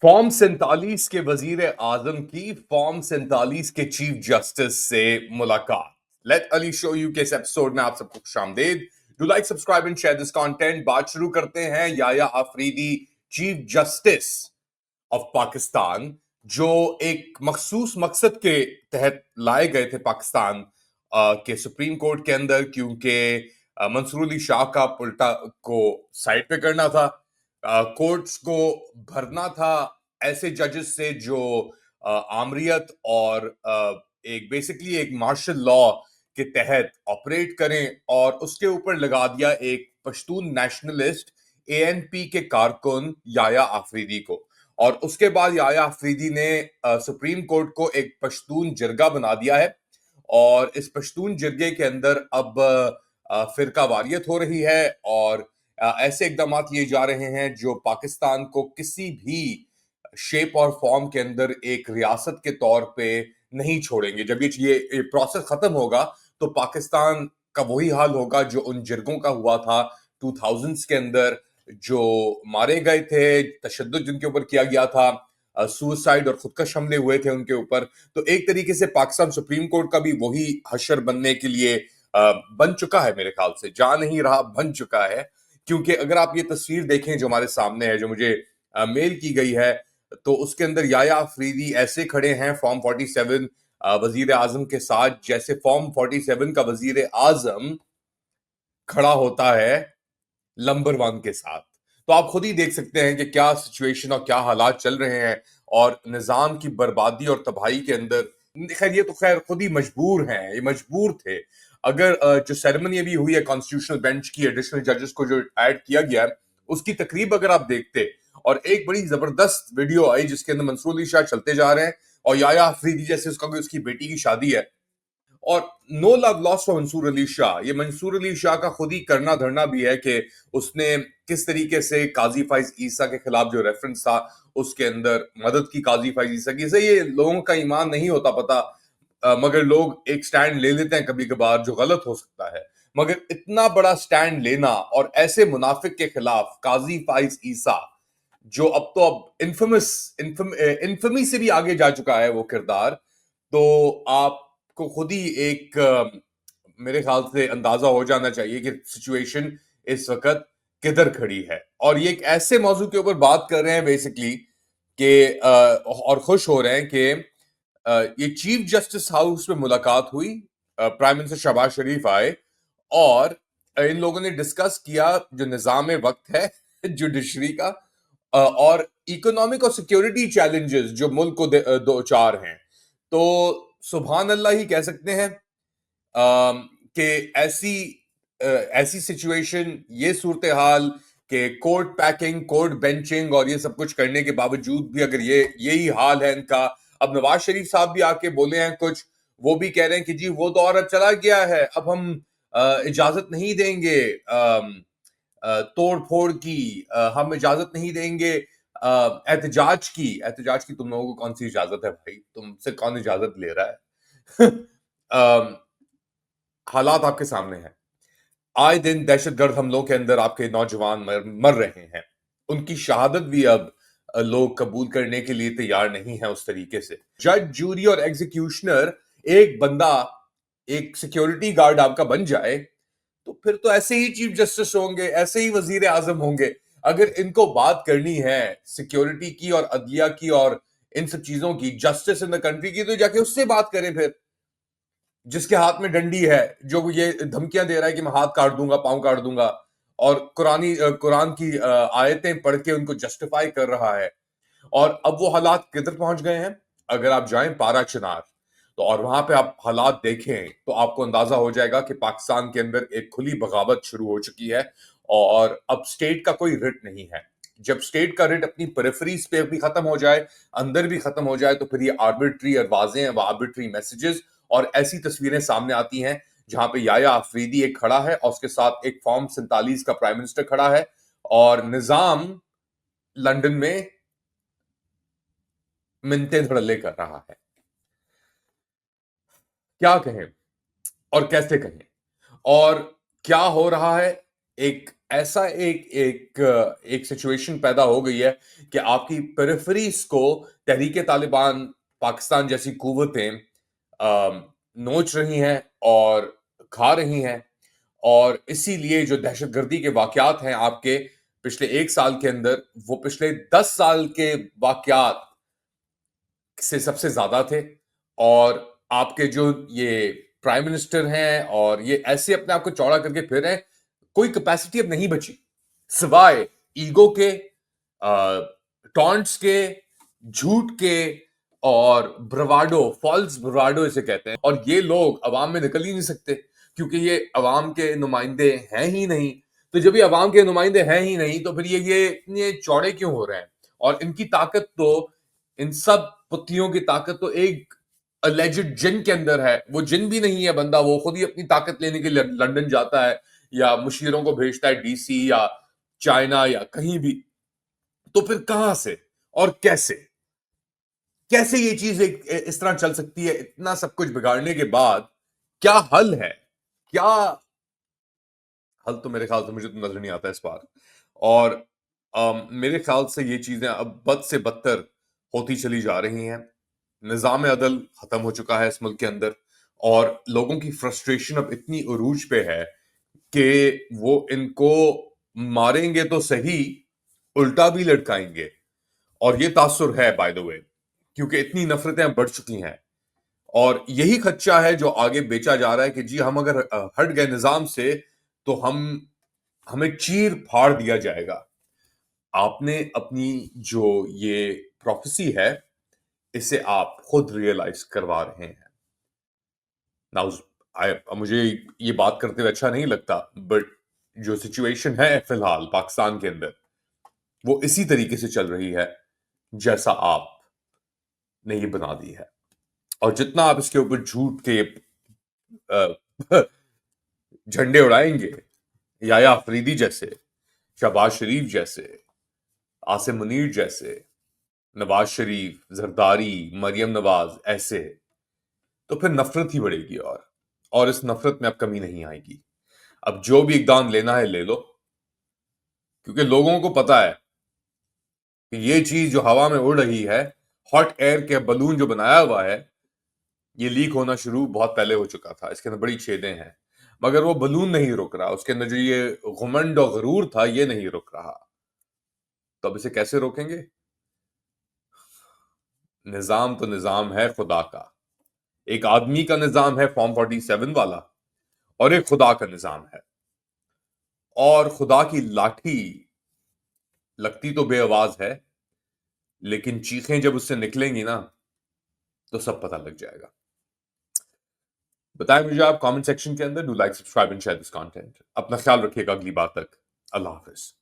Form 47 के वजीर आजम की फॉर्म 47 के चीफ जस्टिस से मुलाकात। लेट अली शो यू के इस एपिसोड में आप सबको खुशामदीद। Do like subscribe and share this content. बात शुरू करते हैं Yahya Afridi, chief justice of Pakistan, जो एक मखसूस मकसद के तहत लाए गए थे पाकिस्तान के सुप्रीम कोर्ट के अंदर, क्योंकि मंसूर अली शाह का उल्टा को साइड पे करना था, कोर्ट्स को भरना था ऐसे जजेस से जो आमरीत और एक बेसिकली एक मार्शल लॉ के तहत ऑपरेट करें, और उसके ऊपर लगा दिया एक पश्तून नेशनलिस्ट एएनपी के कारकुन याया आफरीदी को। और उसके बाद याया आफरीदी ने सुप्रीम कोर्ट को एक पश्तून जिरगा बना दिया है, और इस पश्तून जिरगे के अंदर अब फिरका वारियत हो रही है, और ऐसे इकदाम लिए जा रहे हैं जो पाकिस्तान को किसी भी शेप और फॉर्म के अंदर एक रियासत के तौर पे नहीं छोड़ेंगे। जब ये प्रोसेस खत्म होगा तो पाकिस्तान का वही हाल होगा जो उन जिरगों का हुआ था 2000s के अंदर, जो मारे गए थे, तशद्दुद जिनके ऊपर किया गया था, सुसाइड और खुदकश हमले हुए थे उनके ऊपर। तो एक तरीके से पाकिस्तान सुप्रीम कोर्ट का भी वही हशर बनने के लिए बन चुका है, मेरे ख्याल से जा नहीं रहा, बन चुका है। क्योंकि अगर आप ये तस्वीर देखें जो हमारे सामने है, जो मुझे मेल की गई है, तो उसके अंदर याया अफरीदी ऐसे खड़े हैं फॉर्म 47 वजीर आजम के साथ, जैसे फॉर्म 47 का वजीर आजम खड़ा होता है नंबर 1 के साथ। तो आप खुद ही देख सकते हैं कि क्या सिचुएशन और क्या हालात चल रहे हैं, और निजाम की बर्बादी और तबाही के अंदर। खैर ये तो खैर खुद ही मजबूर हैं, ये मजबूर थे। अगर जो सेरेमनी अभी हुई है कॉन्स्टिट्यूशनल बेंच की, एडिशनल जजेस को जो ऐड किया गया है, उसकी तकरीब अगर आप देखते, और एक बड़ी जबरदस्त वीडियो आई जिसके अंदर मंसूर अली शाह चलते जा रहे हैं, और याया अफरीदी जैसे उसकी बेटी की शादी है, और no love lost for Mansoor Ali Shah. ये मंसूर अली शाह का खुद ही करना धरना भी है कि उसने किस तरीके से काजी फाइज ईसा के खिलाफ जो रेफरेंस था उसके अंदर मदद की काजी फाइज ईसा की। से ये लोगों का ईमान नहीं होता पता, मगर लोग एक स्टैंड ले लेते हैं कभी कभार जो गलत हो सकता है। मगर इतना बड़ा स्टैंड लेना और ऐसे मुनाफिक के खिलाफ काजी फाइज ईसा, जो अब तो अब इन्फमी से भी आगे जा चुका है वो किरदार, तो आपको खुद ही एक मेरे ख्याल से अंदाजा हो जाना चाहिए कि सिचुएशन इस वक्त किधर खड़ी है। और ये एक ऐसे मौजू के ऊपर बात कर रहे हैं बेसिकली कि और खुश हो रहे हैं कि ये चीफ जस्टिस हाउस में मुलाकात हुई, प्राइम मिनिस्टर शहबाज शरीफ आए, और इन लोगों ने डिस्कस किया जो निजाम वक्त है जुडिशरी का, और इकोनॉमिक और सिक्योरिटी चैलेंजेस जो मुल्क को दो चार हैं। तो सुभान अल्लाह ही कह सकते हैं कि ऐसी सिचुएशन, ये सूरत हाल कि कोर्ट पैकिंग, कोर्ट बेंचिंग और ये सब कुछ करने के बावजूद भी अगर यही हाल है इनका। अब नवाज शरीफ साहब भी आके बोले हैं कुछ, वो भी कह रहे हैं कि जी वो दौर अब चला गया है, अब हम इजाजत नहीं देंगे तोड़ फोड़ की, हम इजाजत नहीं देंगे एहतजाज की तुम लोगों को कौन सी इजाजत है भाई, तुमसे कौन इजाजत ले रहा है? हालात आपके सामने हैं। आए दिन दहशतगर्द हमलों के अंदर आपके नौजवान मर रहे हैं। उनकी शहादत भी अब लोग कबूल करने के लिए तैयार नहीं है उस तरीके से। जज, जूरी और एग्जीक्यूशनर एक बंदा, एक सिक्योरिटी गार्ड आपका बन जाए, तो फिर तो ऐसे ही चीफ जस्टिस होंगे, ऐसे ही वजीर आजम होंगे। अगर इनको बात करनी है सिक्योरिटी की और अदलिया की और इन सब चीजों की, जस्टिस इन द कंट्री की, तो जाके उससे बात करें फिर, जिसके हाथ में डंडी है, जो ये धमकियां दे रहा है कि मैं हाथ काट दूंगा, पांव काट दूंगा, और कुरान की आयतें पढ़ के उनको जस्टिफाई कर रहा है। और अब वो हालात किधर पहुंच गए हैं? अगर आप जाएं पारा चिनार, तो और वहां पे आप हालात देखें तो आपको अंदाजा हो जाएगा कि पाकिस्तान के अंदर एक खुली बगावत शुरू हो चुकी है, और अब स्टेट का कोई रिट नहीं है। जब स्टेट का रिट अपनी पेरिफेरीज पे भी खत्म हो जाए, अंदर भी खत्म हो जाए, तो फिर ये आर्बिट्री अरवाजें व आर्बिट्री मैसेजेस और ऐसी तस्वीरें सामने आती हैं जहां पे याया अफरीदी एक खड़ा है और उसके साथ एक फॉर्म 47 का प्राइम मिनिस्टर खड़ा है, और निजाम लंदन में मिन्नतें धड़ल्ले कर रहा है। क्या कहें और कैसे कहें, और क्या हो रहा है? एक ऐसा एक सिचुएशन पैदा हो गई है कि आपकी पेरिफेरीज को तहरीक तालिबान पाकिस्तान जैसी कुव्वतें नोच रही हैं और खा रही हैं, और इसीलिए जो दहशतगर्दी के वाकयात हैं आपके पिछले 1 साल के अंदर, वो पिछले 10 साल के वाकयात से सबसे ज्यादा थे। और आपके जो ये प्राइम मिनिस्टर हैं और ये ऐसे अपने आप को चौड़ा करके फिर रहे हैं, कोई कैपेसिटी अब नहीं बची सिवाय ईगो के, टॉन्ट्स के, झूठ के और ब्रवाडो, फॉल्स ब्रवाडो इसे कहते हैं। और ये लोग अवाम में निकल ही नहीं सकते क्योंकि ये अवाम के नुमाइंदे हैं ही नहीं। तो जब ये अवाम के नुमाइंदे हैं ही नहीं तो फिर ये इतने चौड़े क्यों हो रहे हैं? और इनकी ताकत तो, इन सब पुतलियों की ताकत तो एक अलेजिड जिन के अंदर है। वो जिन भी नहीं है बंदा, वो खुद ही अपनी ताकत लेने के लिए लंदन जाता है या मुशीरों को भेजता है डीसी या चाइना या कहीं भी। तो फिर कहां से और कैसे कैसे ये चीज इस तरह चल सकती है? इतना सब कुछ बिगाड़ने के बाद क्या हल है? क्या हल? तो मेरे ख्याल से मुझे तो नजर नहीं आता इस बार। और मेरे ख्याल से ये चीजें अब बद से बदतर होती चली जा रही हैं। निजाम अदल खत्म हो चुका है इस मुल्क के अंदर, और लोगों की फ्रस्ट्रेशन अब इतनी उरूज पे है कि वो इनको मारेंगे तो सही, उल्टा भी लटकाएंगे। और ये तासुर है बाय द वे, क्योंकि इतनी नफरतें बढ़ चुकी हैं। और यही खच्चा है जो आगे बेचा जा रहा है कि जी हम अगर हट गए निजाम से तो हमें चीर फाड़ दिया जाएगा। आपने अपनी जो ये प्रोफेसी है, इसे आप खुद रियलाइज करवा रहे हैं। नाउ मुझे ये बात करते हुए अच्छा नहीं लगता, बट जो सिचुएशन है फिलहाल पाकिस्तान के अंदर, वो इसी तरीके से चल रही है जैसा आपने ये बना दी है। और जितना आप इसके ऊपर झूठ के अ, झंडे उड़ाएंगे, याया अफरीदी जैसे, शहबाज शरीफ जैसे, आसिम मुनीर जैसे, नवाज शरीफ, जरदारी, मरियम नवाज ऐसे, तो फिर नफरत ही बढ़ेगी। और इस नफरत में अब कमी नहीं आएगी। अब जो भी इकदाम लेना है ले लो, क्योंकि लोगों को पता है कि ये चीज जो हवा में उड़ रही है, हॉट एयर के बलून जो बनाया हुआ है, ये लीक होना शुरू बहुत पहले हो चुका था। इसके अंदर बड़ी छेदें हैं, मगर वो बलून नहीं रुक रहा। उसके अंदर जो ये घुमंड और गरूर था, ये नहीं रुक रहा। तो अब इसे कैसे रोकेंगे? निजाम तो निजाम है खुदा का। एक आदमी का निजाम है फॉर्म 47 वाला, और एक खुदा का निजाम है। और खुदा की लाठी लगती तो बेआवाज है, लेकिन चीखें जब उससे निकलेंगी ना, तो सब पता लग जाएगा। बताएं मुझे आप कमेंट सेक्शन के अंदर। Do like, subscribe and share this content. अपना ख्याल रखिएगा। अगली बार तक अल्लाह हाफिज।